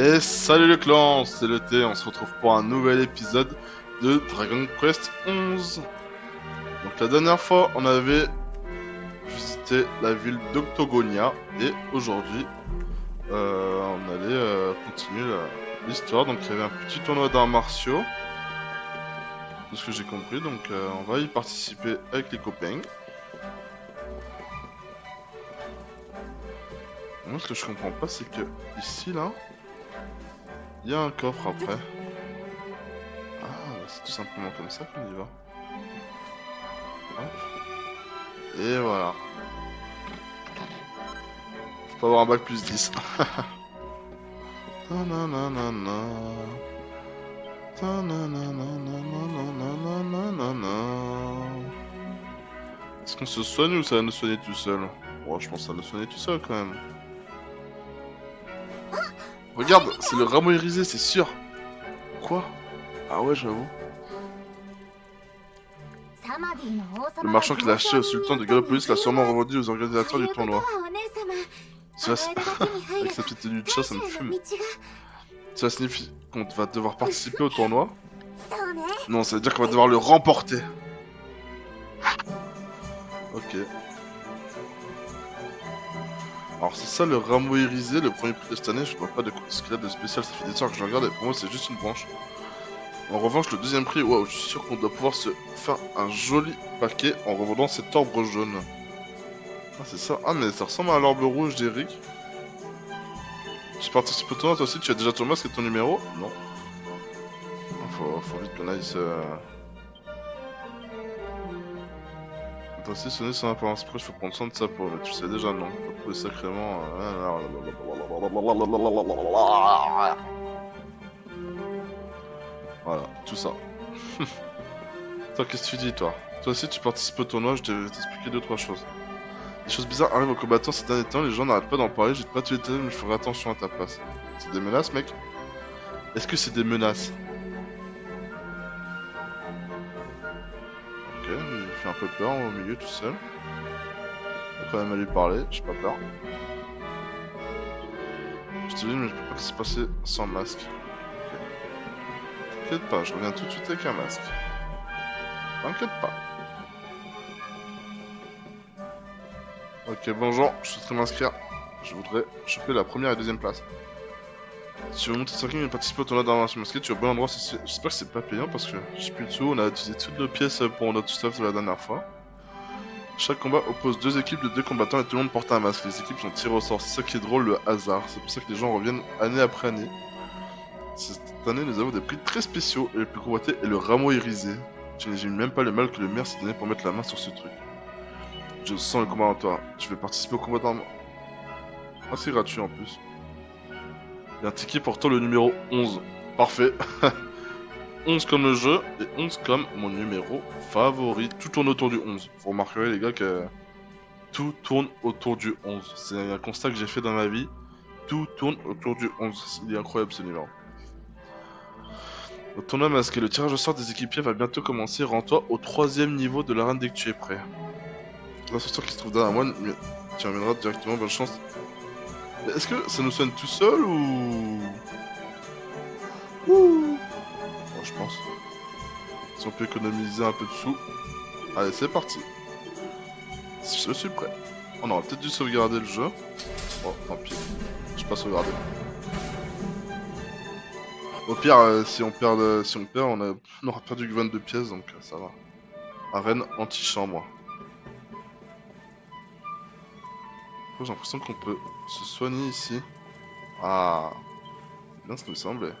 Et salut le clan, c'est le T, on se retrouve pour un nouvel épisode de Dragon Quest 11. Donc la dernière fois, on avait visité la ville d'Octogonia et aujourd'hui, on allait continuer l'histoire. Donc il y avait un petit tournoi d'arts martiaux, de ce que j'ai compris, donc on va y participer avec les copains. Moi, ce que je comprends pas, c'est que ici, là, il y a un coffre après. Ah, bah, c'est tout simplement comme ça qu'on y va. Hop. Et voilà. Faut pas avoir un bac plus 10. Ta-na-na-na-na. Ta-na-na-na-na-na-na-na-na-na. Est-ce qu'on se soigne ou ça va nous soigner tout seul? Bon, je pense que ça va nous soigner tout seul quand même. Regarde, c'est le rameau irisé, c'est sûr. Quoi? Ah ouais, j'avoue. Le marchand qui l'a acheté au sultan de Gallopolis l'a sûrement revendu aux organisateurs du tournoi. Avec sa petite tenue de chat, ça me fume. Cela signifie qu'on va devoir participer au tournoi? Non, ça veut dire qu'on va devoir le remporter. Ok. Alors c'est ça le rameau irisé, le premier prix de cette année, je vois pas de ce qu'il a de spécial, ça fait des heures que je regarde et pour moi c'est juste une branche. En revanche le deuxième prix, waouh, je suis sûr qu'on doit pouvoir se faire un joli paquet en revendant cet orbe jaune. Ah c'est ça, ah mais ça ressemble à l'orbe rouge d'Eric. Tu participes au tournoi toi aussi, tu as déjà ton masque et ton numéro? Non. Faut vite qu'on aille se... Toi aussi sonner son apparence proche, faut prendre soin de sa peau, mais tu sais déjà non. Faut trouver sacrément... Voilà, tout ça. Toi, qu'est-ce que tu dis, toi? Toi aussi, tu participes au tournoi, je vais t'expliquer deux, trois choses. Des choses bizarres arrivent aux combattants ces derniers temps, les gens n'arrêtent pas d'en parler, je vais pas te les mais je ferai attention à ta place. C'est des menaces, mec? Est-ce que c'est des menaces? Ok, il fait un peu peur au milieu tout seul. On va quand même à lui parler, j'ai pas peur. Je te dis, mais je peux pas se passer sans masque. Ok. T'inquiète pas, je reviens tout de suite avec un masque. T'inquiète pas. Ok, bonjour, je souhaiterais m'inscrire. Je voudrais choper la première et deuxième place. Si tu veux monter 5 et participer au tournoi d'armation masquée, tu es au bon endroit. J'espère que c'est pas payant parce que j'ai plus de sous. On a utilisé toutes nos pièces pour notre stuff de la dernière fois. Chaque combat oppose deux équipes de deux combattants et tout le monde porte un masque. Les équipes sont tirées au sort. C'est ça qui est drôle, le hasard. C'est pour ça que les gens reviennent année après année. Cette année, nous avons des prix très spéciaux et le plus convoité est le rameau irisé. Tu n'imagines même pas le mal que le maire s'est donné pour mettre la main sur ce truc. Je sens le combat en toi. Je vais participer au combat d'armes. Ah, c'est gratuit en plus. Il y a un ticket portant le numéro 11. Parfait. 11 comme le jeu et 11 comme mon numéro favori. Tout tourne autour du 11. Vous remarquerez les gars que tout tourne autour du 11. C'est un constat que j'ai fait dans ma vie. Tout tourne autour du 11. Il est incroyable ce numéro. Le tournoi masqué, le tirage au sort des équipiers va bientôt commencer. Rends-toi au 3ème niveau de l'arène dès que tu es prêt. L'ascenseur qui se trouve derrière moi, tu reviendras directement, bonne chance. Est-ce que ça nous sonne tout seul ou... Ouh. Bon, je pense. Si on peut économiser un peu de sous. Allez, c'est parti. Je suis prêt. On aurait peut-être dû sauvegarder le jeu. Bon, tant pis. Je pas sauvegardé. Au pire, si on perd, on aura perdu que 22 pièces, donc ça va. Arène anti-chambre. J'ai l'impression qu'on peut se soigner ici. Ah, c'est bien ce qui me semblait.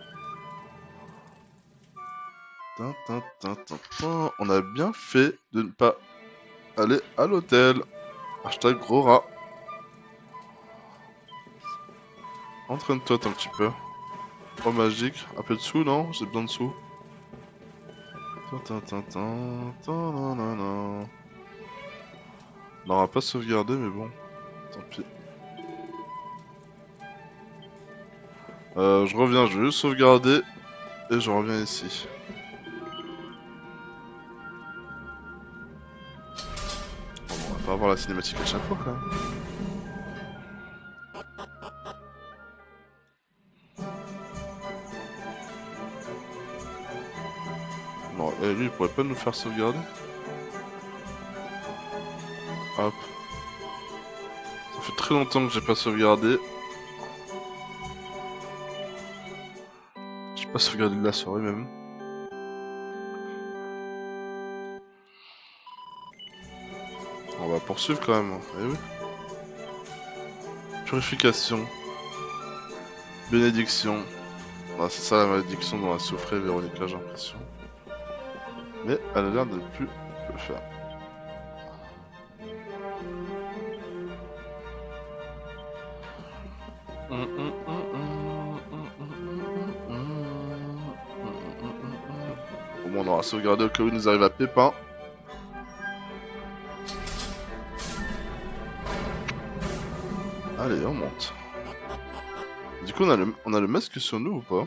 On a bien fait de ne pas aller à l'hôtel. Hashtag gros rat. Entraîne-toi tant que tu peux. Oh magique. Un peu de sous, non? J'ai besoin de sous. On n'aura pas sauvegardé, mais bon. Tant pis. Je reviens, je vais juste sauvegarder. Et je reviens ici. Bon, on va pas avoir la cinématique à chaque fois, quand même. Non, lui il pourrait pas nous faire sauvegarder. Hop. Ça fait très longtemps que j'ai pas sauvegardé. J'ai pas sauvegardé de la soirée même. On va poursuivre quand même. Eh oui. Purification. Bénédiction. Ah, c'est ça la malédiction dont a souffrait Véronica, j'ai l'impression. Mais elle a l'air de plus le faire. Au moins on aura sauvegardé au cas où il nous arrive à Pépin. Allez, on monte. Du coup, on a le masque sur nous ou pas?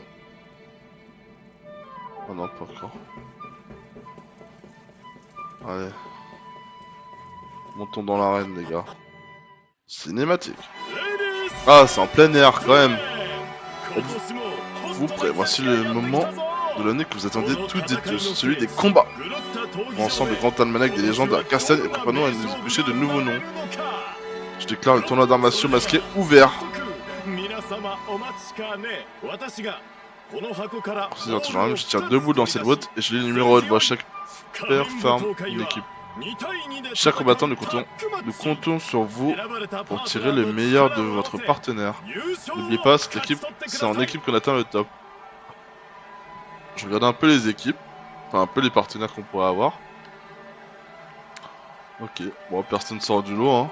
Oh non, pas encore. Allez. Montons dans l'arène, les gars. Cinématique. Ah, c'est en plein air, quand même. Vous prêts? Voici le moment de l'année que vous attendez toutes et tous, celui des combats. Pour ensemble, grand almanach des légendes à Castagne et préparons à nous éplucher de nouveaux noms. Je déclare le tournoi d'arts martiaux masqué ouvert. C'est toujours la même, je tiens debout dans cette boîte et je lis le numéro de voix. Chaque père forme une équipe. Chers combattants, nous comptons sur vous pour tirer le meilleur de votre partenaire. N'oubliez pas, cette équipe, c'est en équipe qu'on atteint le top. Je regarde un peu les équipes, enfin un peu les partenaires qu'on pourrait avoir. Ok, bon, personne sort du lot, hein,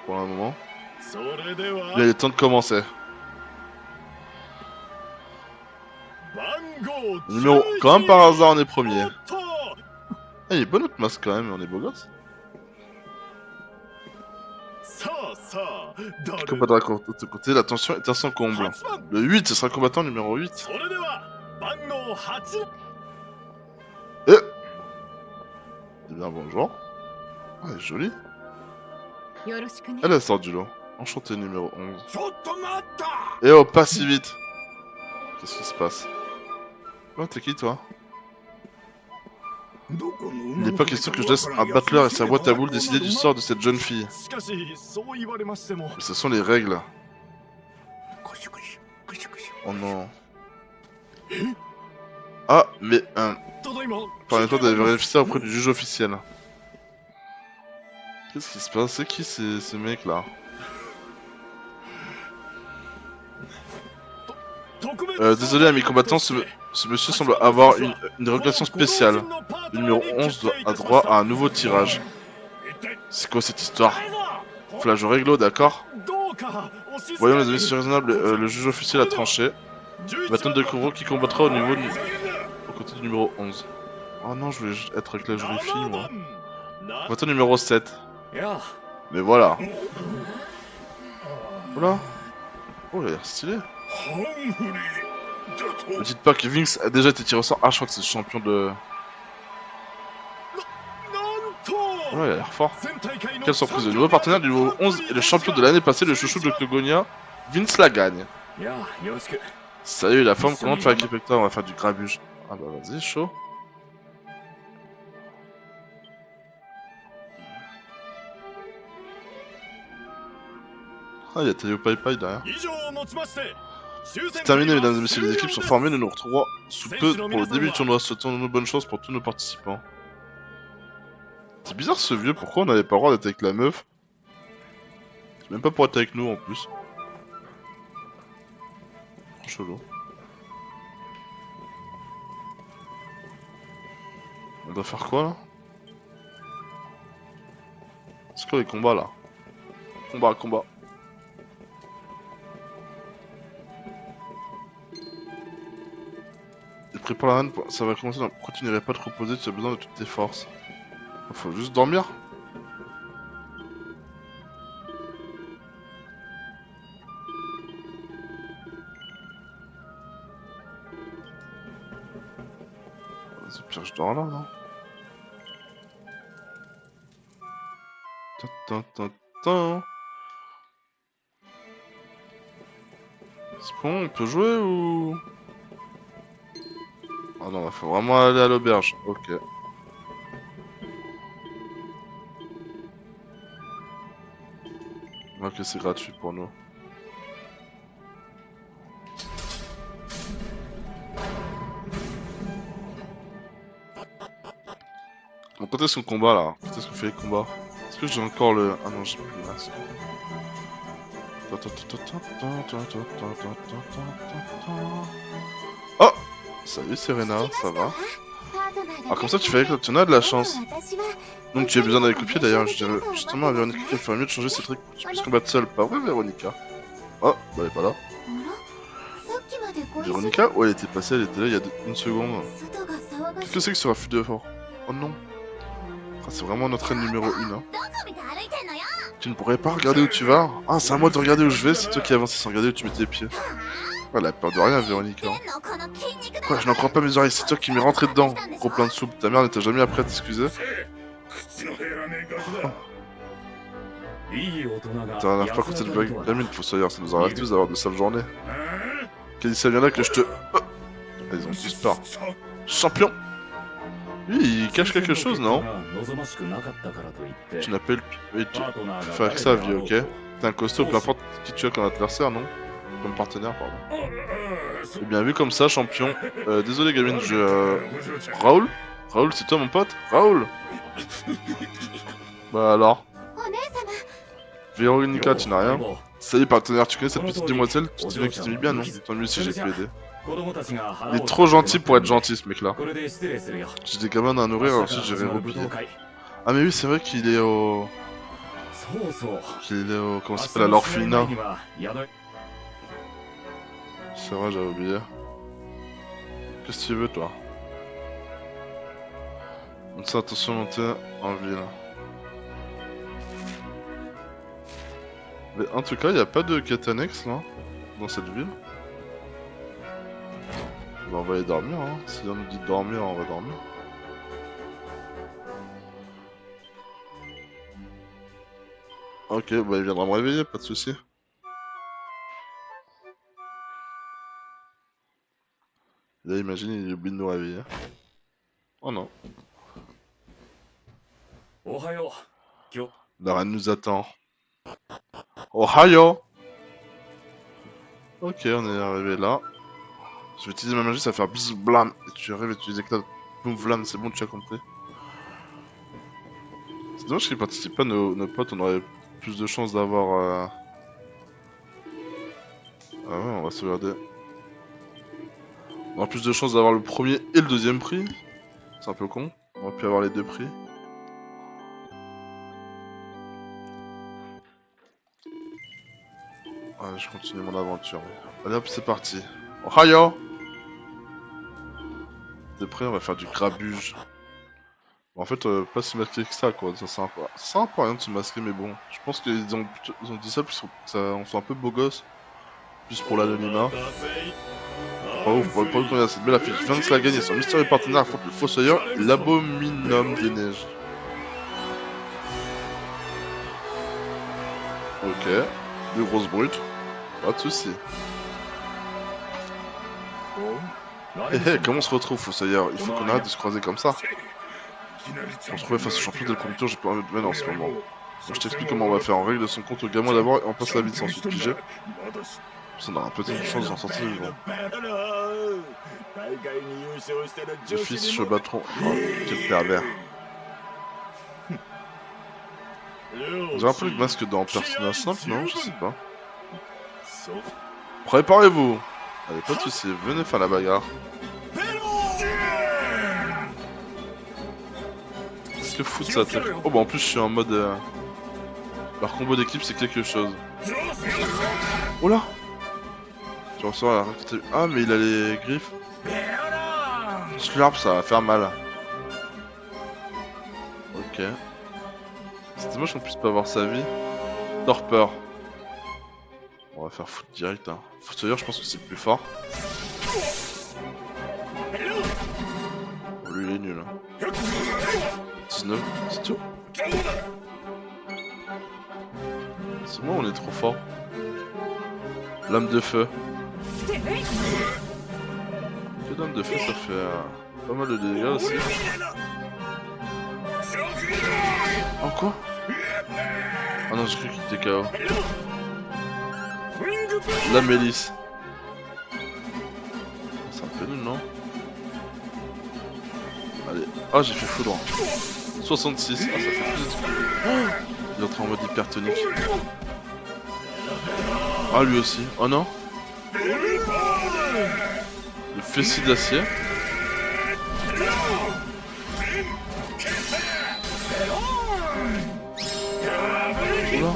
pour le moment. Bien, il est temps de commencer. Numéro, quand même par hasard, on est premier. Ah, il est beau notre masque quand même, on est beau gosse. Qui combattra de l'autre côté, la tension est à son comble. Le 8, ce sera le combattant numéro 8. Eh bien, bonjour. Ah, elle est jolie. Elle sort du lot. Enchanté numéro 11. Eh oh, pas si vite. Qu'est-ce qui se passe? Oh, t'es qui toi? Il n'est pas question que je laisse un battleur et sa boîte à boules décider du sort de cette jeune fille. Mais ce sont les règles. Oh non. Ah, mais permettez-moi d'aller vérifier ça auprès du juge officiel. Qu'est-ce qui se passe? C'est qui ces mecs là? Désolé amis combattants, ce monsieur semble avoir une relation spéciale. Le numéro 11 a droit à un nouveau tirage. C'est quoi cette histoire? Faut la jouer réglo, d'accord? Voyons les amis, si c'est raisonnable, le juge officiel a tranché. Maintenant de Kuro qui combattra au côté du numéro 11. Oh non, je voulais être avec la jolie fille moi. Combattant numéro 7. Mais voilà. Oula. Oh, il a l'air stylé. Ne dites pas que Vince a déjà été tiré au sort. Ah, je crois que c'est le champion de... Ouais, il a l'air fort. Quelle surprise, le nouveau partenaire du niveau 11 est le champion de l'année passée, le chouchou de Clogonia. Vince la gagne. Salut, la forme, comment tu vas équiper avec toi? On va faire du grabuge. Ah bah vas-y, chaud. Ah, il y a Tayo Pai Pai derrière. C'est terminé, mesdames et messieurs, les équipes sont formées, nous nous retrouverons sous peu pour le début du tournoi. Souhaitons-nous bonne chance pour tous nos participants. C'est bizarre ce vieux, pourquoi on n'avait pas le droit d'être avec la meuf? C'est même pas pour être avec nous en plus. Chelou. On doit faire quoi là? C'est quoi les combats là? Combat. Et prépare la reine, ça va commencer, donc pourquoi tu n'irais pas te reposer? Tu as besoin de toutes tes forces. Faut juste dormir. C'est pire, je dors là, non? C'est bon, on peut jouer ou... Ah non, il faut vraiment aller à l'auberge. Ok. Ok, c'est gratuit pour nous. Bon, quand est-ce qu'on combat là? Quand est-ce qu'on fait les combats? Est-ce que j'ai encore le... Ah non, j'ai plus le masque. Oh! Salut Serena, ça va? Ah, comme ça tu fais que tu en as de la chance. Donc tu as besoin d'aller copier d'ailleurs, je dirais justement à Véronica qu'il ferait mieux de changer ses trucs pour que tu puisses combattre seule. Pas vrai Véronica? Oh, bah elle est pas là. Véronica? Ouais, elle était passée, elle était là il y a une seconde. Qu'est-ce que c'est que ce raffut de fort? Oh non. Ah, c'est vraiment notre aide numéro 1. Hein. Tu ne pourrais pas regarder où tu vas? Ah, c'est à moi de regarder où je vais, c'est toi qui avances sans regarder où tu mets tes pieds. Oh, elle a peur de rien, Véronica. Quoi, je n'en crois pas mes oreilles, c'est toi qui m'es rentré dedans. Gros plein de soupe, ta mère n'était jamais après à t'excuser. T'en as pas contre cette blague. Gamine, faut savoir, ça nous arrive tous d'avoir de sales journées. Qu'est-ce ça vient là que je te... Oh. Ils ont tous peur. Champion! Lui, il cache quelque chose, non? Tu n'appelles... Oui, tu faut faire que ça, vieux, ok? T'es un costaud, peu importe qui tu as comme adversaire, non? Comme partenaire, pardon. Eh bien, vu comme ça, champion. Désolé, gamine, je... Raoul? Raoul, c'est toi, mon pote? Raoul? Bah alors? Véronica, tu n'as rien? Salut, partenaire, tu connais cette petite demoiselle? Tu te souviens qu'il t'aimait bien, non? Tant mieux si j'ai pu aider. Il est trop gentil pour être gentil, ce mec-là. J'ai des gamins à nourrir, ensuite j'irai oublier. Ah mais oui, c'est vrai qu'il est au... Comment ça s'appelle? À l'orphelinat. C'est vrai, j'avais oublié. Qu'est-ce que tu veux, toi? On fait attention à monter en ville. Mais en tout cas, il n'y a pas de quête annexe, là, dans cette ville. Bah, on va aller dormir, hein. Si on nous dit de dormir, on va dormir. Ok, bah il viendra me réveiller, pas de soucis. Là, imagine, il oublie de nous réveiller. Oh non. La reine nous attend. Ohio! Ok, on est arrivé là. Je vais utiliser ma magie, ça va faire bisous blam. Et tu arrives et tu les éclates. Boum blam, c'est bon, tu as compris. C'est dommage qu'ils participent pas, nos potes, on aurait plus de chances d'avoir... Ah ouais, on va se regarder. On aura plus de chances d'avoir le premier et le deuxième prix. C'est un peu con. On aurait pu avoir les deux prix. Allez, je continue mon aventure. Allez hop, c'est parti. Ohio! T'es prêt? On va faire du grabuge. En fait, pas si masqué que ça, quoi. Ça sert à rien de se masquer, mais bon. Je pense qu'ils ont dit ça plus pour que ça, on soit un peu beau gosse. Juste pour l'anonymat. Pas ouf, pour le premier qu'on a cette belle affiche. Je viens de se la gagner. Son mystérieux partenaire affronte le Fossoyeur et l'Abominum des Neiges. Ok. Des grosses brutes. Pas de soucis. Hé hé, comment on se retrouve, Fossoyeur? Il faut qu'on arrête de se croiser comme ça. On se trouvait face au champion dès le premier tour, j'ai pas envie de mener en ce moment. Donc je t'explique comment on va faire. On règle son compte au gamin d'abord et on passe la vie sans ensuite pigé. Ça on aura peut-être une chance d'en sortir vivant. Le fils Chebatron. Oh, quel pervers. On dirait un peu le masque dans Persona 5, non? Je sais pas. Préparez-vous! Allez, pas de soucis, venez faire la bagarre. Qu'est-ce que fout ça? Oh bah en plus je suis en mode... Leur combo d'équipe c'est quelque chose. Oh là! Tu ressens la raquette. Ah mais il a les griffes. Slurp, ça va faire mal. Ok. C'est dommage qu'on puisse pas avoir sa vie. Torpeur. On va faire foot direct. Hein. Fossoyeur, je pense que c'est plus fort. Oh, lui il est nul. Hein. 19, c'est tout. C'est moi, on est trop fort. Lame de feu. Que Deux dames de feu, ça fait pas mal de dégâts aussi. Oh quoi? Ah non, j'ai cru qu'il était KO. La Mélisse. C'est un peu nul, non? Allez. Ah, j'ai fait foudre. 66. Ah, ça fait plus de... Oh, il est entré en mode hypertonique. Ah, lui aussi. Oh non? Le fessier d'acier. Oula.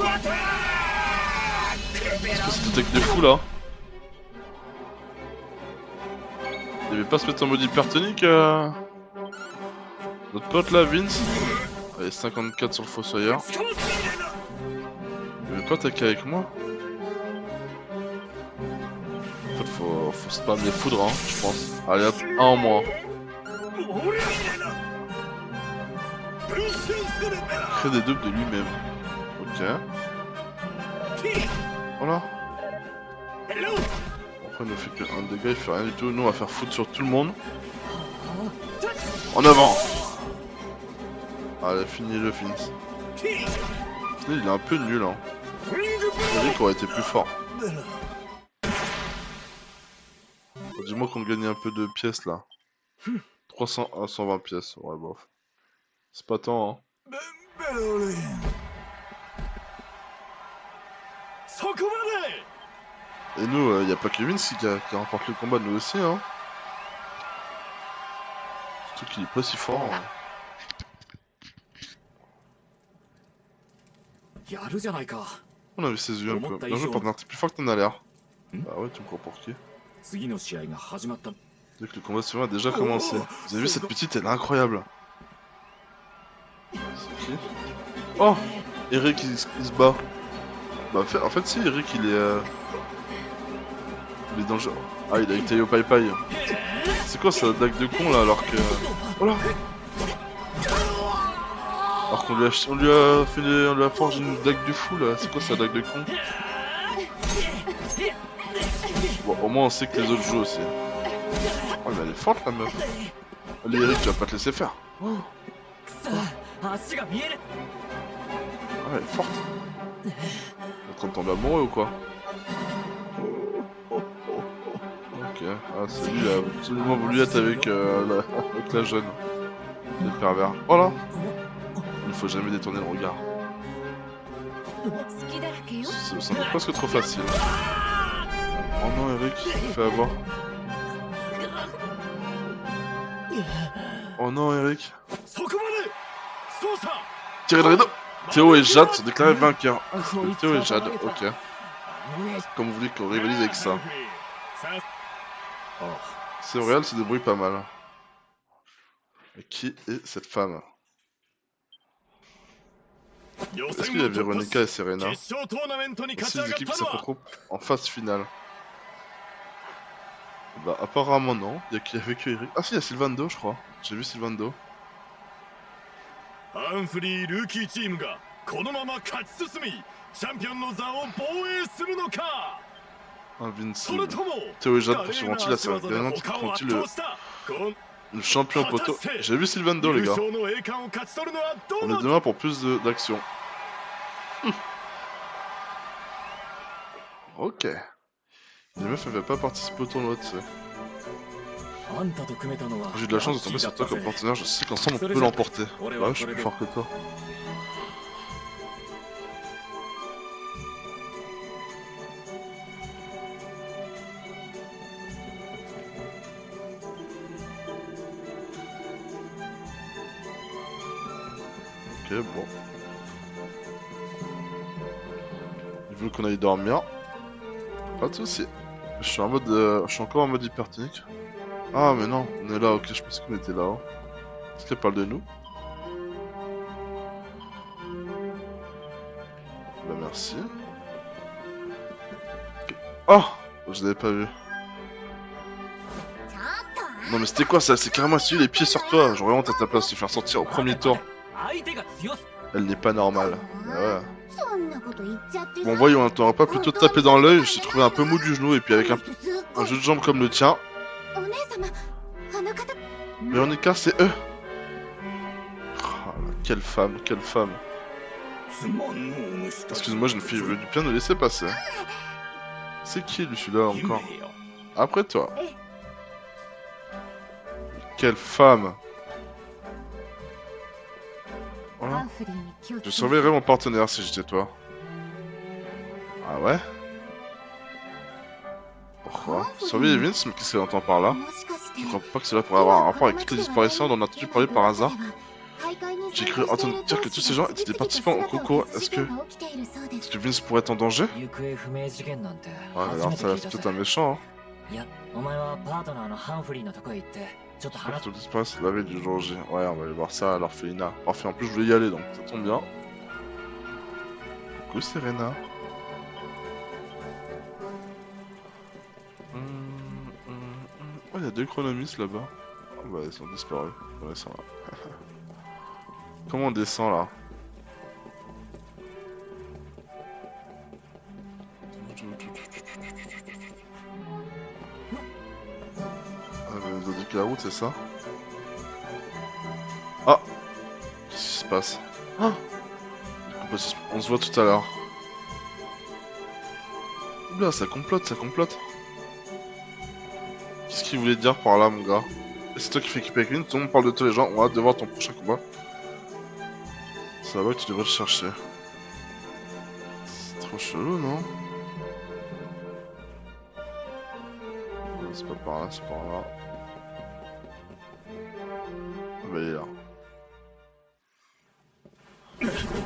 Qu'est-ce que cette attaque de fou là? Il devait pas se mettre en mode hypertonique notre pote là, Vince. Allez, 54 sur le fossoyeur. Il veut pas attaquer avec moi. En fait, faut spam les foudres, hein, je pense. Allez hop, un en moins. Crée des doubles de lui-même. Ok. Voilà. Après, il ne fait qu'un dégât, il fait rien du tout. Nous, on va faire foudre sur tout le monde. En avant. Allez, fini le Vince. Il est un peu nul, hein. Eric aurait été plus fort. Dis-moi qu'on gagne un peu de pièces là. 300 à 120 pièces, ouais bof. C'est pas tant, hein. Et nous, y a pas que Vince qui remporte le combat, nous aussi, hein. Surtout qu'il est pas si fort. Hein. On a vu ses yeux un peu. Bien joué, partenaire, t'es plus fort que t'en as l'air. Bah ouais, tu me crois pour qui? Dès que le combat suivant a déjà commencé. Vous avez vu cette petite, elle est incroyable. C'est qui? Oh, Eric il se bat. Bah en fait si, Eric il est dangereux. Ah, il a été au Pai Pai. C'est quoi ça, dague de con là alors que... Oh là. Alors qu'on lui a forgé une dague du fou là. C'est quoi ça, dague de con? Bon, au moins on sait que les autres jouent aussi. Oh mais elle est forte la meuf. Allez Eric, tu vas pas te laisser faire. Oh. Ah, elle est forte. Elle est en train de tomber amoureux ou quoi? Ok, ah c'est lui, il a absolument voulu être avec, avec la jeune. Le pervers. Oh là. Il ne faut jamais détourner le regard. Ça semble presque trop facile. Oh non Eric, tu t'es fait avoir. Oh non Eric. Tirez le rideau. Théo et Jade sont déclarés vainqueurs. Ah, Théo et Jade, ok. Comme vous voulez qu'on rivalise avec ça. C'est réel, se débrouille pas mal. Et qui est cette femme? Est-ce qu'il y a Véronica et Serena? Aussi les équipes qui s'affronteront en phase finale. Bah apparemment non, il y a qui avec Eric. Ah si, il y a Sylvando je crois. J'ai vu Sylvando. Ah Vince. Théo et Jade poursuivront-ils la série gagnante? Titreront-ils le champion poteau? J'ai vu Sylvando les gars. On est demain pour plus d'action. Ok. Les meufs elles veulent pas participer au tournoi, tu sais. J'ai eu de la chance de tomber sur toi comme partenaire, je sais qu'ensemble on peut l'emporter. Ouais, je suis plus fort que toi. Ok, bon. Ils veulent qu'on aille dormir. Pas de soucis. Je suis encore en mode hypertonique. Ah mais non, on est là, ok, je pensais qu'on était là. Est-ce qu'elle parle de nous? Bah merci. Okay. Oh, je l'avais pas vu. Non mais c'était quoi ça? C'est carrément assis les pieds sur toi. J'aurais honte à ta place de te faire sortir au premier tour. Elle n'est pas normale. Ouais. Bon voyons, hein, t'aurais pas plutôt tapé dans l'œil, je t'ai trouvé un peu mou du genou et puis avec un jeu de jambes comme le tien. Véronica, c'est eux. Oh, quelle femme, quelle femme. Excuse-moi, jeune fille, je veux du bien nous laisser passer. C'est qui lui celui-là encore? Après toi. Quelle femme. Voilà. Je surveillerais mon partenaire si j'étais toi. Ah ouais? Pourquoi? Surveiller Vince, mais qu'est-ce qu'elle entend par là? Je crois pas que cela pourrait avoir un rapport avec toutes les disparitions dont on a entendu parler par hasard. J'ai cru entendre dire que tous ces gens étaient des participants au concours. Est-ce que Vince pourrait être en danger? Ouais, alors ça c'est peut-être un méchant, hein. Je crois que tout disparaisse la veille du jour J. Ouais, on va aller voir ça à l'orphelinat. Parfait, en plus je voulais y aller donc ça tombe bien. Coucou Serena. Oh, il y a deux chronomistes là-bas. Ah bah ils sont disparus. Ouais, ils sont là. Comment on descend là? Ah, bah, ils indiquent la route, c'est ça? Ah! Qu'est-ce qui se passe? Ah! On se voit tout à l'heure. Oula, ça complote, ça complote. Qu'est-ce qu'il voulait dire par là, mon gars? C'est toi qui fais équipe avec lui, tout le monde parle de tous les gens, on a hâte de voir ton prochain combat. Ça va que tu devrais le chercher. C'est trop chelou, non? C'est pas par là, c'est par là. Ah bah il est là.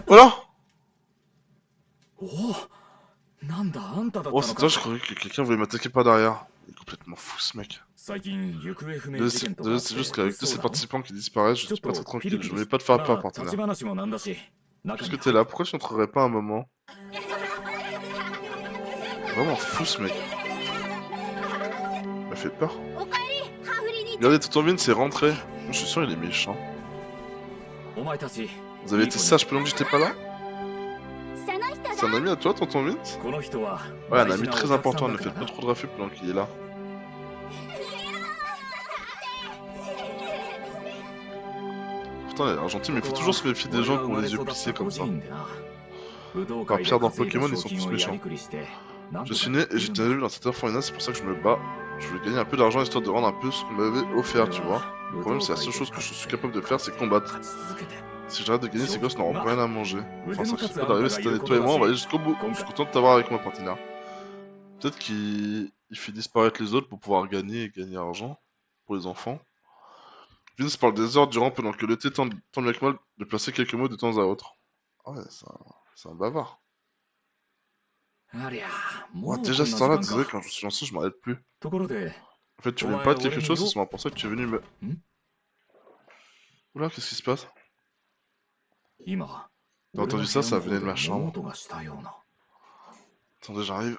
Voilà! Oh, c'est toi, je croyais que quelqu'un voulait m'attaquer par derrière. Il est complètement fou ce mec. C'est juste qu'avec tous ces participants qui disparaissent, je suis pas très tranquille. Je voulais pas te faire peur, partenaire. Puisque t'es là, pourquoi tu n'entrerais pas un moment? Vraiment fou ce mec. Il m'a fait peur. Regardez, tonton Vin c'est rentré. Je suis sûr il est méchant. Vous avez été sage pendant que j'étais pas là? C'est un ami à toi, tonton Vince? Ouais, un ami très important, ne faites pas trop de raffus pendant qu'il est là. Putain, il a l'air gentil, mais il faut toujours se méfier des gens qui ont les yeux plissés comme ça. Par Pierre dans Pokémon, ils sont tous méchants. Je suis né et j'étais élevé dans cette orphelinat, c'est pour ça que je me bats. Je voulais gagner un peu d'argent histoire de rendre un peu ce qu'on m'avait offert, tu vois. Le problème, c'est la seule chose que je suis capable de faire, c'est combattre. Si j'arrête de gagner, ces gosses n'auront rien à manger. Enfin, ça risque pas d'arriver cette année. Toi et moi, on va aller jusqu'au bout. Je suis content de t'avoir avec moi, partenaire. Peut-être qu'il fait disparaître les autres pour pouvoir gagner et gagner argent pour les enfants. Vince parle des heures durant pendant que le thé tente bien que mal de placer quelques mots de temps à autre. Ah ouais, c'est un bavard. Ouais, déjà ce temps-là, désolé, quand je me suis lancé, je m'arrête plus. En fait, tu voulais me parler de quelque chose, c'est sûrement pour ça que tu es venu me... Oula, qu'est-ce qui se passe? T'as entendu ça, ça venait de ma chambre. Attendez, j'arrive.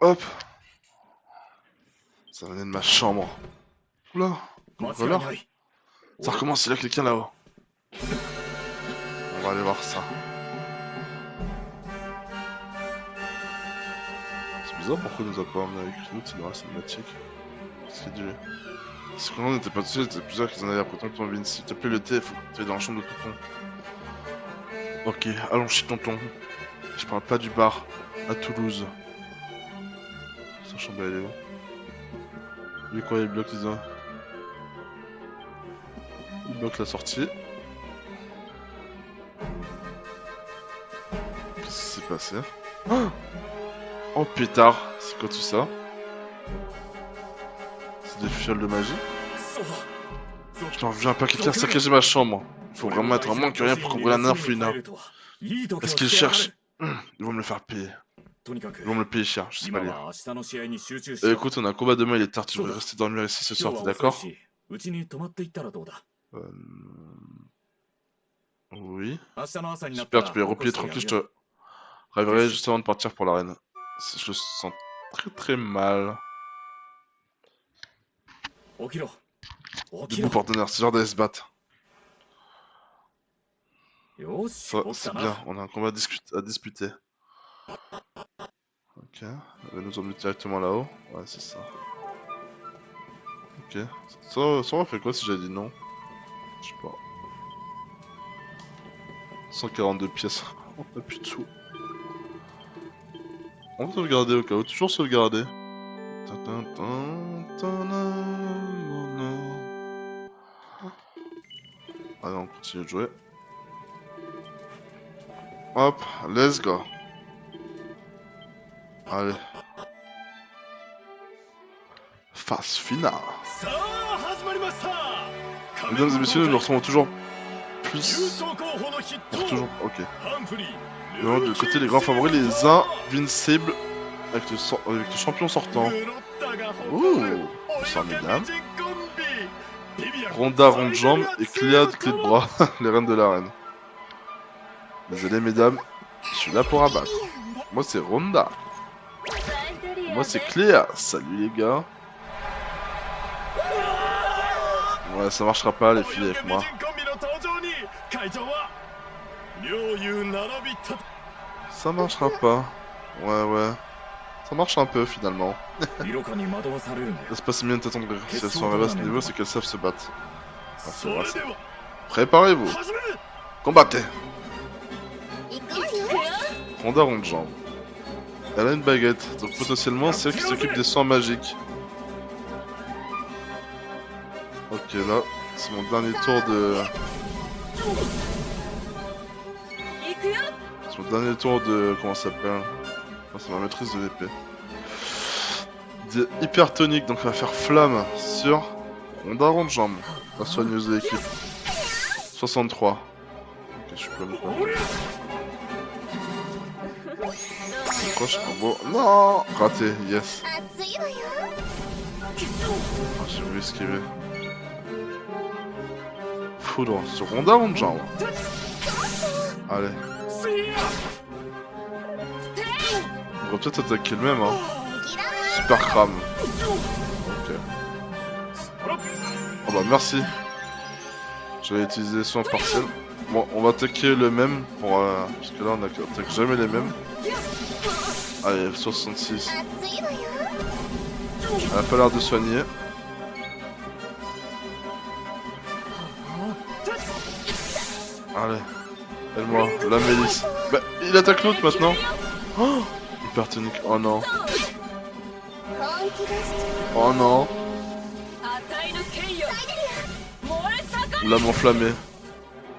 Hop. Ça venait de ma chambre. Oula, contrôleur. Ça recommence, il y a quelqu'un là-haut. On va aller voir ça. C'est bizarre pourquoi il nous a pas emmené avec nous, c'est dans la cinématique. Qu'est-ce qu'il dit? Si on n'était pas dessus, c'était plusieurs qu'ils en avaient après tonton Vince. S'il te plaît, le thé, faut que tu ailles dans la chambre de tonton. Ok, allons chez tonton. Je parle pas du bar à Toulouse. Sa chambre elle est où? Il est quoi, il bloque les uns? Il bloque la sortie. Qu'est-ce qui s'est passé? Oh pétard, c'est quoi tout ça? C'est des fioles de magie? Putain, je viens pas quelqu'un saccager ma chambre. Il faut vraiment être un moins que rien pour couvrir la orphelinat. Est-ce qu'ils cherchent? Ils vont me le faire payer. Ils vont me le payer cher, je sais pas lire. Écoute, on a un combat demain, il est tard, tu devrais rester dormir ici ce soir, t'es d'accord? Oui. Super, tu peux y replier tranquille, je te réveillerai juste avant de partir pour l'arène. Je le sens très très mal. Debout partenaire, c'est l'heure d'aller se battre. C'est bien, on a un combat à disputer. Ok, elle va nous emmener directement là-haut. Ouais, c'est ça. Ok, ça aurait fait quoi si j'avais dit non? Je sais pas. 142 pièces, on a plus de sous. On va sauvegarder au cas où, toujours sauvegarder. Allez, on continue de jouer. Hop, let's go. Allez. Phase finale. Mesdames et messieurs, nous nous retrouvons toujours plus. Toujours. Ok. Non, de côté, les grands favoris, les Invincibles. Avec le champion sortant. Ouh, bonsoir mesdames. Ronda, ronde jambe et Cléade, clé de bras. Les reines de l'arène. Désolé mesdames, je suis là pour abattre. Moi c'est Ronda. Moi c'est Cléa. Salut les gars. Ouais, ça marchera pas les filles avec moi. Ça marchera pas. Ouais. Ça marche un peu finalement. C'est pas si bien de t'attendre si elles sont arrivées à ce niveau, c'est qu'elles savent se battre. Ah, c'est vrai, ça. Préparez-vous. Combattez. Ronda ronde jambe. Elle a une baguette, donc potentiellement c'est elle qui s'occupe des soins magiques. Ok, là, c'est mon dernier tour de... C'est mon dernier tour de... Comment ça s'appelle? C'est ma maîtrise de l'épée. Hypertonique, donc on va faire flamme sur Ronda ronde jambe. La soigneuse de l'équipe. 63. Ok, je suis pas le combo. Non, raté, yes. Ah, j'ai voulu esquiver. Foudre sur Ronda ronde jambe. Allez. On va peut-être attaquer le même, hein. Super crame. Ok. Oh bah merci. J'avais utilisé soin partiel. Bon, on va attaquer le même pour parce que là on attaque jamais les mêmes. Allez, 66. Elle a pas l'air de soigner. Allez. Elle-moi, la Mélisse. Bah, il attaque l'autre maintenant. Oh, hypertonique. Oh non. Oh non. Lame enflammée.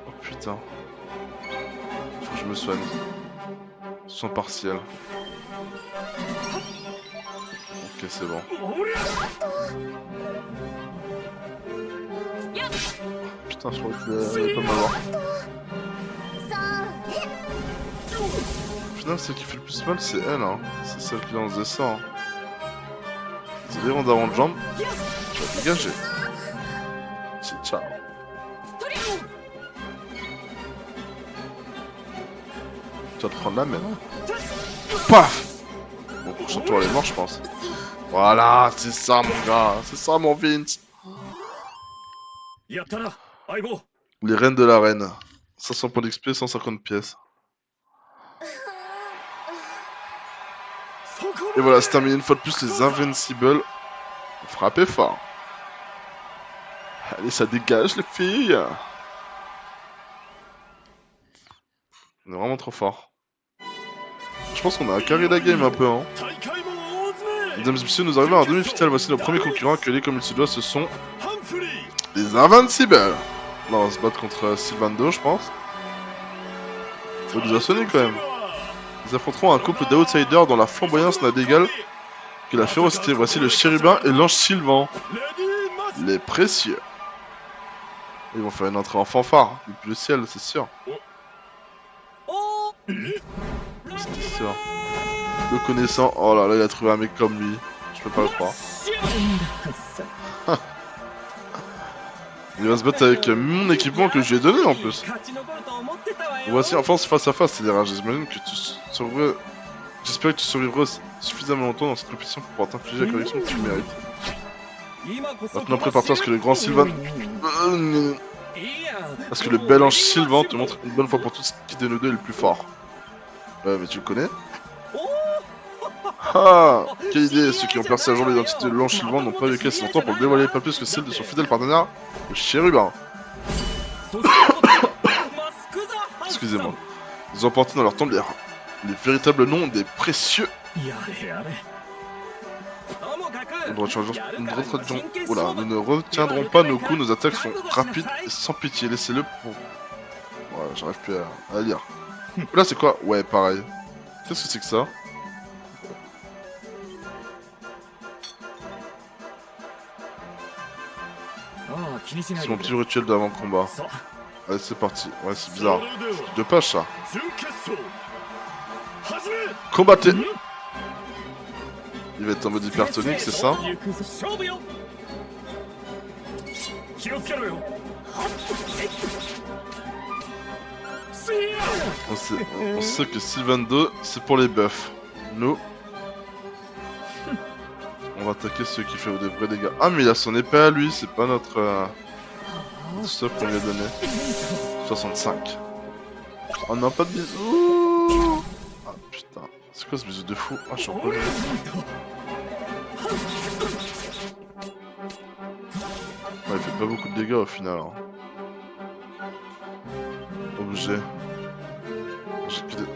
Oh putain. Faut que je me soigne. Soin partiel. Ok, c'est bon. Putain, je crois qu'il allait pas m'avoir. Au final, celle qui fait le plus mal, c'est elle, hein. C'est celle qui lance des sorts. Hein. C'est des ronds avant de jambe. Tu vas dégager. C'est ciao. Tu vas te prendre la main. Paf. Bon, prochain tour, elle est morte, je pense. Voilà, c'est ça, mon gars. C'est ça, mon Vince. Les reines de l'arène. 500 points d'XP, 150 pièces. Et voilà, c'est terminé une fois de plus les Invincibles. Frappez fort. Allez, ça dégage les filles. On est vraiment trop fort. Je pense qu'on a carré la game un peu, hein. Mesdames et messieurs, nous arrivons à la demi-finale. Voici nos premiers concurrents accueillis comme il se doit. Ce sont les Invincibles. Là, on va se battre contre Sylvando, je pense. Faut déjà sonner quand même. Ils affronteront un couple d'outsiders dont la flamboyance n'a d'égal que la férocité. Voici le chérubin et l'ange Sylvan. Les précieux. Ils vont faire une entrée en fanfare. Depuis le ciel, c'est sûr. C'est sûr. Le connaissant. Oh là là, il a trouvé un mec comme lui. Je peux pas le croire. Il va se battre avec mon équipement que je lui ai donné en plus. Voici en force face à face, c'est-à-dire j'imagine que tu survivras. J'espère que tu survivras suffisamment longtemps dans cette compétition pour pouvoir t'infliger la correction que tu mérites. Maintenant prépare-toi à ce que le grand Sylvan Parce que le bel ange Sylvain te montre une bonne fois pour toutes qui de nous deux est le plus fort. Ouais, mais tu le connais? Ah, quelle idée! Ceux qui ont percé à jour l'identité de l'ange Sylvain n'ont pas vécu assez longtemps pour le dévoiler, pas plus que celle de son fidèle partenaire, le chérubin. Excusez-moi. Ils ont porté dans leur tombière les véritables noms des précieux. Oula, nous ne retiendrons pas nos coups, nos attaques sont rapides et sans pitié. Laissez-le pour. Ouais, j'arrive plus à lire. Là, c'est quoi? Ouais, pareil. Qu'est-ce que c'est que ça? C'est mon petit rituel d'avant-combat. Allez, c'est parti. Ouais, c'est bizarre. C'est de page, ça. Combattez! Il va être en mode hypertonique, c'est ça? On sait que Sylvain 2, c'est pour les buffs. Nous, on va attaquer ceux qui font des vrais dégâts. Ah, mais il a son épée à lui, c'est pas notre stuff qu'on lui a donné. 65. Oh non, pas de bisous. Ah putain, c'est quoi ce bisou de fou? Ah, je suis en train de... Ouais, il fait pas beaucoup de dégâts au final. Hein. Objet.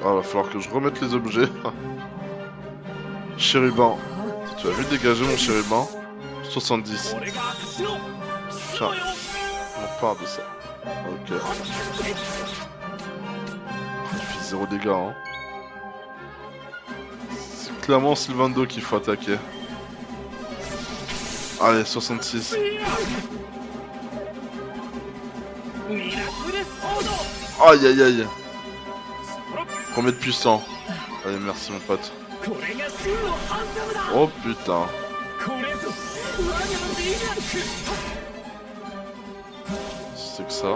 Ah, va falloir que je remette les objets. Chérubin. Tu as vu dégager mon chérubin? 70. Tiens, on part de ça. Ok. Il fait 0 dégâts, hein. C'est clairement Sylvain 2 qu'il faut attaquer. Allez, 66. Aïe aïe aïe. Combien de puissant? Allez, merci mon pote. Oh putain. C'est que ça.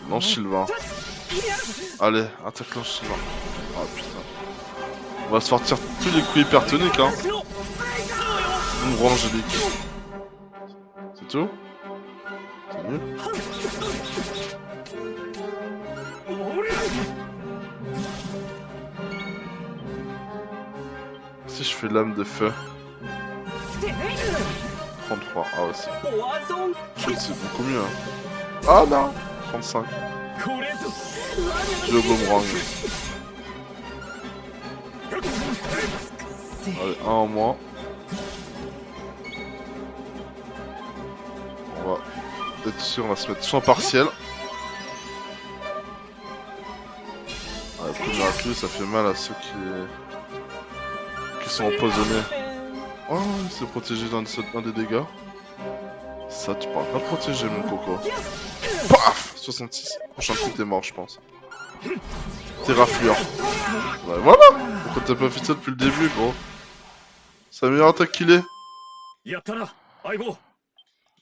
Non, Sylvain. Allez, attaque l'ange Sylvain. Ah putain. On va se sortir tous les coups hypertoniques, hein. Ombre angélique. C'est tout? C'est nul. Si je fais lame de feu. 33. Ah ouais, c'est beaucoup mieux. Hein. Ah non, 35. Je boomerang. Allez, un en moins. On va être sûr, on va se mettre soin partiel. Ouais, coup miraculeux, ça fait mal à ceux qui sont empoisonnés. Oh, il s'est protégé d'un des dégâts. Ça, tu pourras pas protéger, mon coco. Paf 66. Prochain coup, t'es mort, je pense. T'es rafluant. Ouais, voilà. Pourquoi t'as pas fait ça depuis le début, gros? C'est la meilleure attaque qu'il est.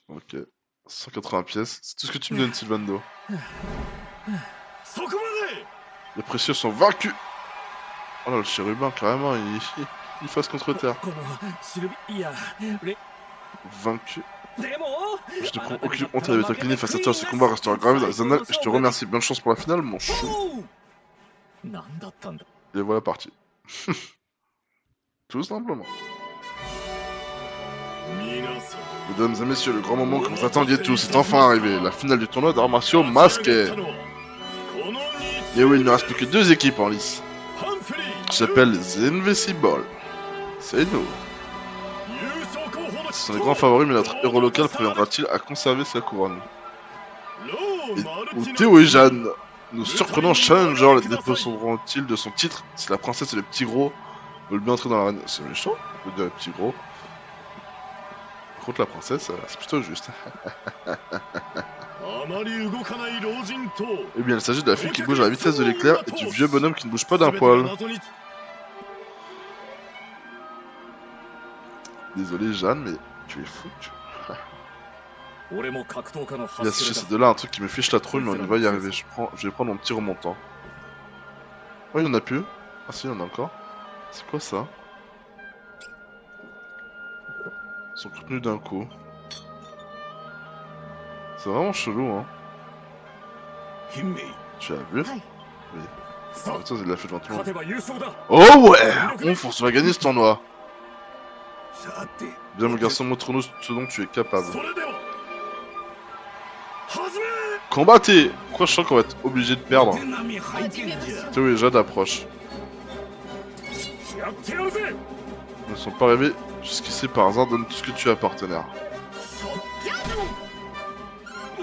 Ok. 180 pièces. C'est tout ce que tu me donnes, Sylvando. Les précieux sont vaincus. Oh là, le chérubin, carrément, il fasse contre terre. Vaincu. Je te prends aucune honte d'avoir été incliné face à toi. Ce combat restera gravé dans les annales et je te remercie. Bonne chance pour la finale, mon chou. Et voilà parti. Tout simplement. Mesdames et messieurs, le grand moment que vous attendiez tous est enfin arrivé. La finale du tournoi d'arts martiaux masqués. Et oui, il ne reste plus que 2 équipes en lice. Qui s'appellent The Invincible. C'est nous. Ce sont les grands favoris, mais notre héros local parviendra-t-il à conserver sa couronne? Ou Théo et Jeanne, nous surprenons Challenger, les déposeront-ils de son titre si la princesse et les petits gros veulent bien entrer dans l'arène? C'est méchant, on peut dire les petits gros. Par contre, la princesse, c'est plutôt juste. Eh bien, il s'agit de la fille qui bouge à la vitesse de l'éclair et du vieux bonhomme qui ne bouge pas d'un poil. Désolé, Jeanne, mais tu es foutu. Il y a chez ces deux-là un truc qui me fiche la trouille, mais on y va y arriver. Je vais prendre mon petit remontant. Oh, il y en a plus. Ah si, il y en a encore. C'est quoi ça? Ils sont contenus d'un coup. C'est vraiment chelou, hein. ヒンメイ Tu as vu? はい Oui. さ Ah, ça, il l'a fait devant tout le 勝 monde. てば優勝だ Oh ouais! On va gagner ce tournoi. さて Bien, mon garçon, montre-nous ce dont tu es capable. それでは始め Combattez! Pourquoi je sens qu'on va être obligé de perdre? 手並み拝見じゃ Théo et Jade approchent. やってやるぜ Ils ne sont pas arrivés jusqu'ici par hasard. Donne tout ce que tu as, partenaire.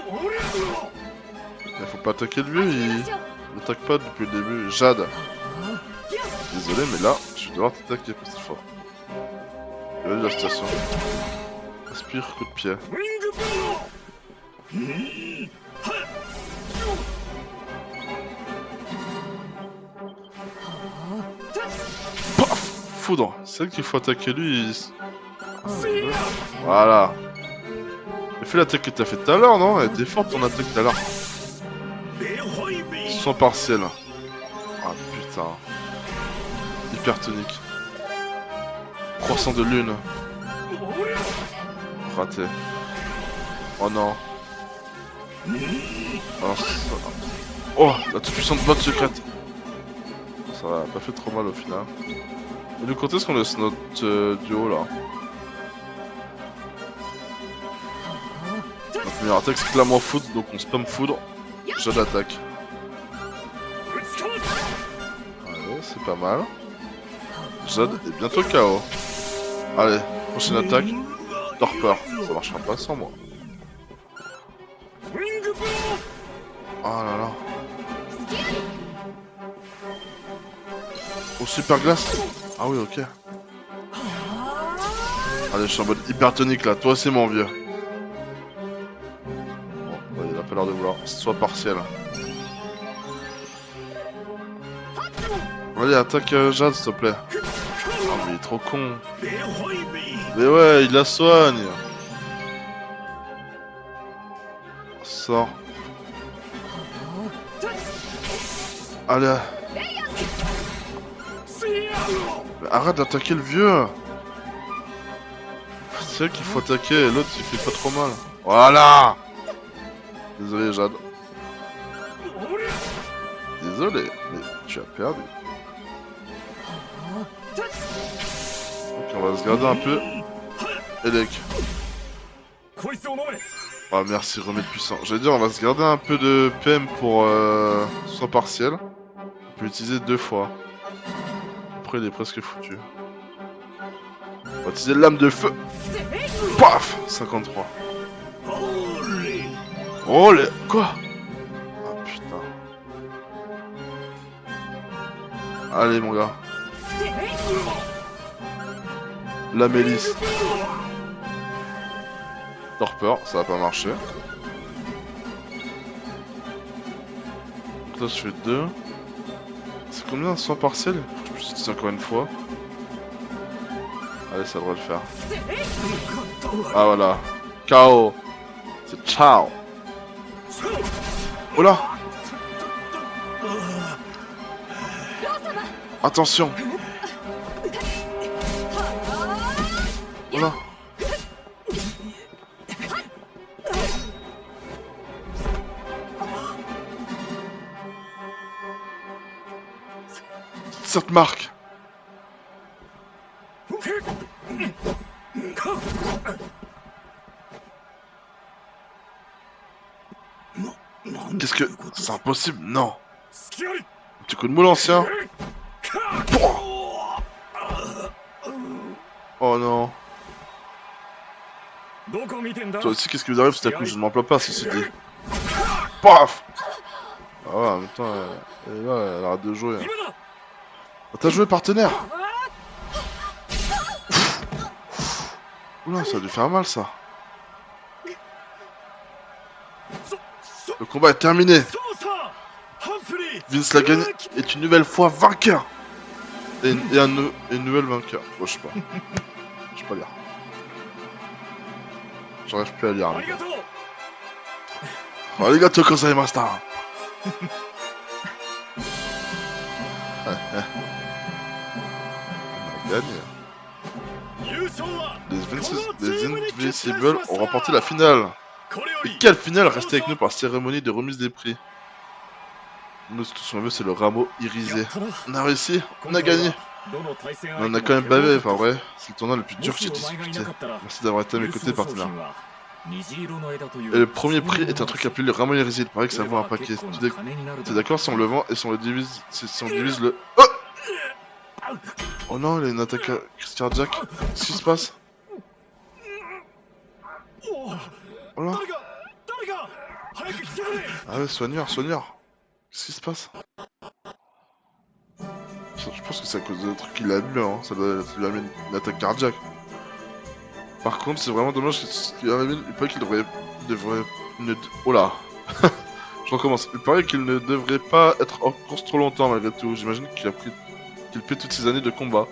俺は Il faut pas attaquer le vieux, 始め il ましょう n'attaque pas depuis le début. Jade. Désolé, mais là, je vais devoir t'attaquer pour cette fois. Évalue la situation. Aspire, coup de pied. ウィングブロー Paf! Foudre. C'est vrai qu'il faut attaquer lui. せや Voilà. Et fais l'attaque que t'as fait tout à l'heure, non? Elle était forte ton attaque tout à l'heure. ベホイビー Sans partiel. Ah putain. Hypertonique. Croissant de lune. 俺は Raté. Oh non. Oh, oh, la toute puissante botte secrète. Ça a pas fait trop mal au final. Et de côté, est-ce qu'on laisse notre duo là? Notre meilleure attaque c'est clairement foudre, donc on spam foudre. Jeu d'attaque. ぶちかま Allez, c'est pas mal. Jade est bientôt KO. Allez, prochaine attaque. Torpeur. Ça marchera pas sans moi. ウィングブロ Oh là là. Oh, super glace. Ah oui, ok. Allez, je suis en mode hypertonique là. Toi, c'est mon vieux. Bon, ouais, il a pas l'air de vouloir. Soit partiel. Allez, attaque Jade, s'il te plaît. Oh, mais il est trop con. ーベホイビー Mais ouais, il la soigne. Sors. Allez. せや Mais arrête d'attaquer le vieux. C'est vrai qu'il faut attaquer et l'autre il fait pas trop mal. Voilà. Désolé Jade. 俺は Désolé, mais tu as perdu. Ok, on va se garder un peu. Elec. こいつを飲め Ah merci, remède puissant. J'allais dire, on va se garder un peu de PM pour soin partiel. On peut utiliser 2 fois. Après, il est presque foutu. On va utiliser l'âme de feu. Paf 53. 俺 Oh les... Quoi? Ah putain. Allez mon gars. La Mélis. Torpeur, ça va pas marcher. Donc là je fais 2. C'est combien un soin partiel? Je peux utiliser encore une fois. Allez, ça devrait le faire. Ah voilà. KO. C'est ciao. Oh là. Attention. Oh là. Cette marque. Qu'est-ce que... C'est impossible, non. 隙あり Petit coup de moule ancien. Oh non. どこ見てんだ Toi aussi, qu'est-ce qui vous arrive cet coup? Je ne m'emploie pas, ceci dit. Paf. Ah ouais, en même temps, elle est là, elle arrête de jouer. 今だ Oh, t'as joué partenaire. Oula, ça a dû faire mal ça. Le combat est terminé. そうさハンフリー Vince l'a gagné est une nouvelle fois vainqueur. Et une nouvelle vainqueur. Bon, je sais pas. Je sais pas lire. J'arrive plus à lire. ありがとう Arigatou gozaimashita. On a gagné. 優勝は Les Invincibles ont remporté la finale. これよ Et り quel final rester avec nous pour la cérémonie de remise des prix. Nous, tout ce qu'on veut, c'est le rameau や irisé. ったな On a réussi, on 今 a 回 gagné. はどの対戦 Mais 相 on 手 a も quand même 手強 bavé, か enfin った vrai, c'est le tournoi le plus も dur que し j'ai お前がい disputé. なかったら Merci d'avoir été à mes ユース côtés, の商 partenaire. 品は虹色の枝とい Et う le premier その prix も est の un だ truc appelé le rameau irisé. Il paraît que こ ça れ vaut un は paquet. 結構な Tu 金になるだ t'es ろう d'accord si on le vend et si on le divise, si on divise le... Oh, oh non, il a une attaque cardiaque. Qu'est-ce qui se passe? おお Oh là. 誰か早く来てくれ Ah ouais, soigneur, soigneur. Qu'est-ce qui se passe? Je pense que c'est à cause de trucs qu'il a bu, hein. Ça lui a mis une attaque cardiaque. Par contre, c'est vraiment dommage que ce qui est arrivé. Il paraît qu'il devrait oh là. Je recommence. Il paraît qu'il ne devrait pas être en course trop longtemps malgré tout. J'imagine qu'il paie toutes ces années de combat.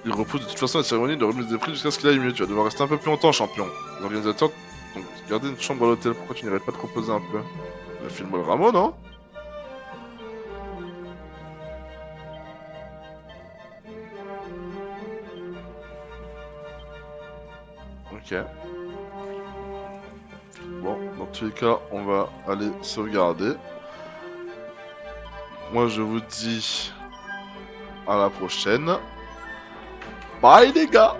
Il repose de toute façon la cérémonie de remise des prix jusqu'à ce qu'il aille mieux. Tu vas devoir rester un peu plus longtemps, champion. Les organisateurs donc garder une chambre à l'hôtel. Pourquoi tu n'irais pas te reposer un peu? Il a filmé le rameau, non? Ok. Bon, dans tous les cas, on va aller sauvegarder. Moi, je vous dis à la prochaine. Bye les gars!